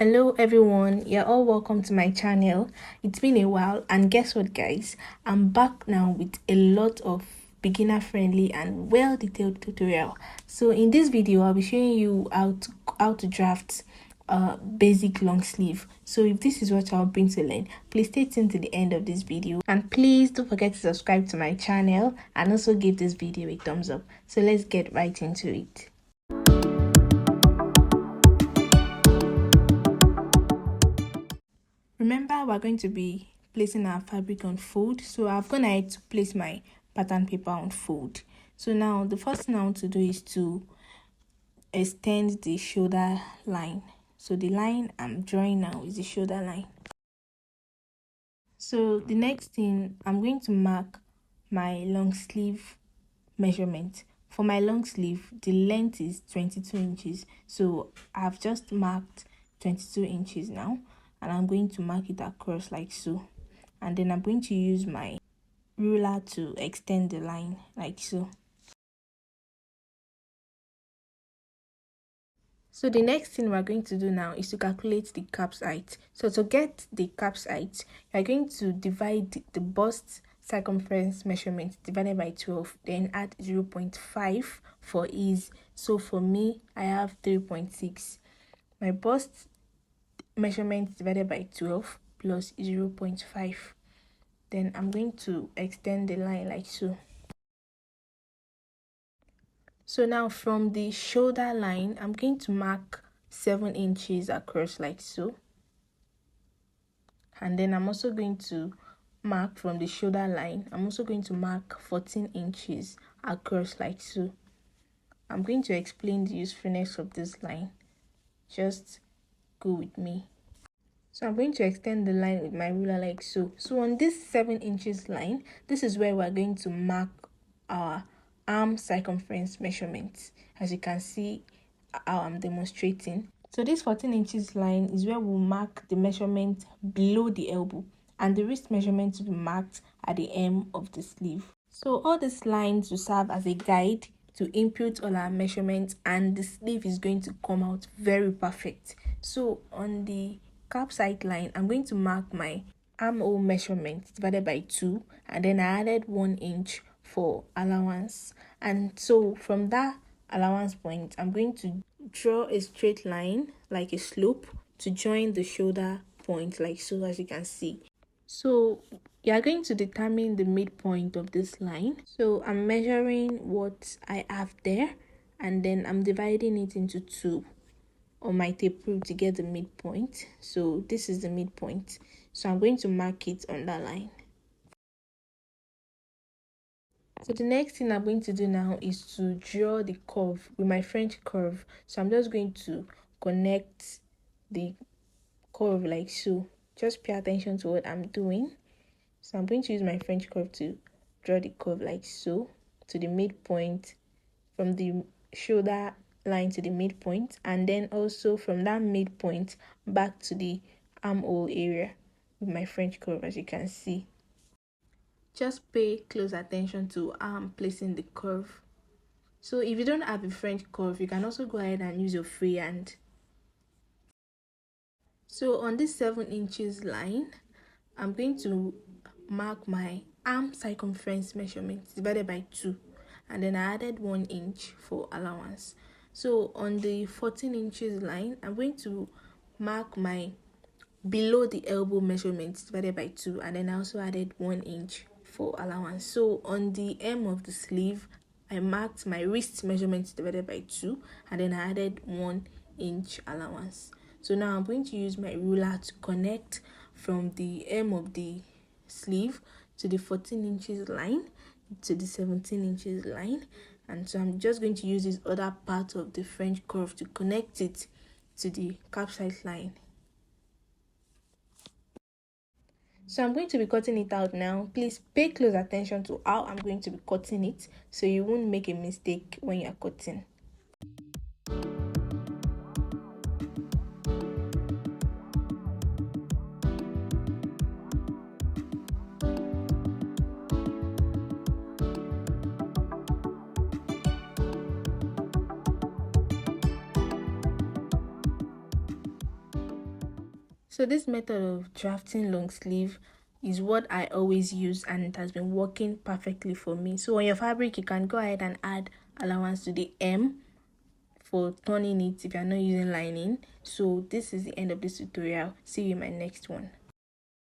Hello everyone, you're all welcome to my channel. It's been a while, and guess what guys, I'm back now with a lot of beginner friendly and well detailed tutorial. So in this video I'll be showing you how to draft a basic long sleeve. So if this is what I'll bring to learn, please stay tuned to the end of this video, and please don't forget to subscribe to my channel and also give this video a thumbs up. So let's get right into it. Remember, we're going to be placing our fabric on fold. So I've gone ahead to place my pattern paper on fold. So now the first thing I want to do is to extend the shoulder line. So the line I'm drawing now is the shoulder line. So the next thing, I'm going to mark my long sleeve measurement. For my long sleeve, the length is 22 inches. So I've just marked 22 inches now, and I'm going to mark it across like so. And then I'm going to use my ruler to extend the line like so. So the next thing we're going to do now is to calculate the cap's height. So to get the cap's height, you're going to divide the bust circumference measurement divided by 12, then add 0.5 for ease. So for me, I have 3.6. My bust measurement divided by 12 plus 0.5. Then I'm going to extend the line like so. So now from the shoulder line, I'm going to mark 7 inches across like so. And then I'm also going to mark from the shoulder line, I'm also going to mark 14 inches across like so. I'm going to explain the usefulness of this line. Just go with me. So I'm going to extend the line with my ruler like so. So on this 7 inches line, this is where we're going to mark our arm circumference measurements. As you can see how I'm demonstrating. So this 14 inches line is where we'll mark the measurement below the elbow, and the wrist measurement will be marked at the hem of the sleeve. So all these lines will serve as a guide to input all our measurements, and the sleeve is going to come out very perfect. So on the cap side line, I'm going to mark my armhole measurement divided by 2, and then I added 1 inch for allowance. And so from that allowance point, I'm going to draw a straight line like a slope to join the shoulder point like so, as you can see. So you are going to determine the midpoint of this line. So I'm measuring what I have there, and then I'm dividing it into 2 on my tape rule to get the midpoint. So this is the midpoint. So I'm going to mark it on that line. So the next thing I'm going to do now is to draw the curve with my French curve. So I'm just going to connect the curve like so. Just pay attention to what I'm doing. So I'm going to use my French curve to draw the curve like so to the midpoint, from the shoulder line to the midpoint, and then also from that midpoint back to the armhole area with my French curve, as you can see. Just pay close attention to how I'm placing the curve. So if you don't have a French curve, you can also go ahead and use your freehand. So on this 7 inches line, I'm going to mark my arm circumference measurement divided by 2, and then I added 1 inch for allowance. So on the 14 inches line, I'm going to mark my below the elbow measurement divided by 2, and then I also added 1 inch for allowance. So on the hem of the sleeve, I marked my wrist measurement divided by 2, and then I added 1 inch allowance. So now I'm going to use my ruler to connect from the hem of the sleeve to the 14 inches line to the 17 inches line. And so I'm just going to use this other part of the French curve to connect it to the cap side line. So I'm going to be cutting it out now. Please pay close attention to how I'm going to be cutting it, so you won't make a mistake when you're cutting. So this method of drafting long sleeve is what I always use, and it has been working perfectly for me. So on your fabric, you can go ahead and add allowance to the hem for turning it if you're not using lining. So this is the end of this tutorial. See you in my next one.